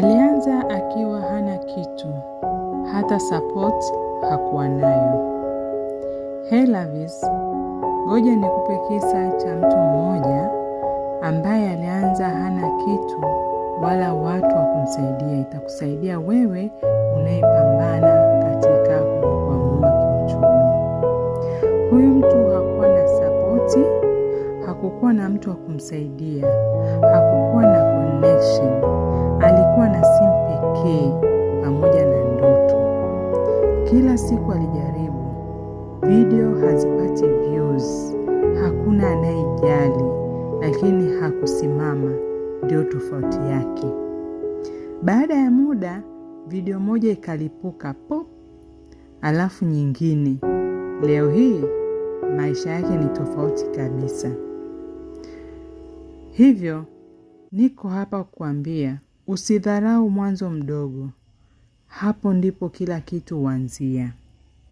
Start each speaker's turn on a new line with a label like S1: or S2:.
S1: Alianza akiwa hana kitu, hata support hakuwa nayo. Hey Lovies, ngoja nikupe kisa cha mtu mmoja ambaye alianza hana kitu wala watu wa kumsaidia. Itakusaidia wewe unayepambana katika kujikwamua kiuchumi. Huyu mtu hakuwa na sapoti, hakukuwa na mtu wa kumsaidia, hakukuwa na connection. Alikuwa na simu pekee pamoja na ndoto. Kila siku alijaribu, video hazipati views, hakuna anayejali, lakini hakusimama. Ndio tofauti yake. Baada ya muda, video moja ikalipuka pop, alafu nyingine. Leo hii maisha yake ni tofauti kabisa. Hivyo niko hapa kukuambia, usidharau mwanzo mdogo. Hapo ndipo kila kitu huanzia.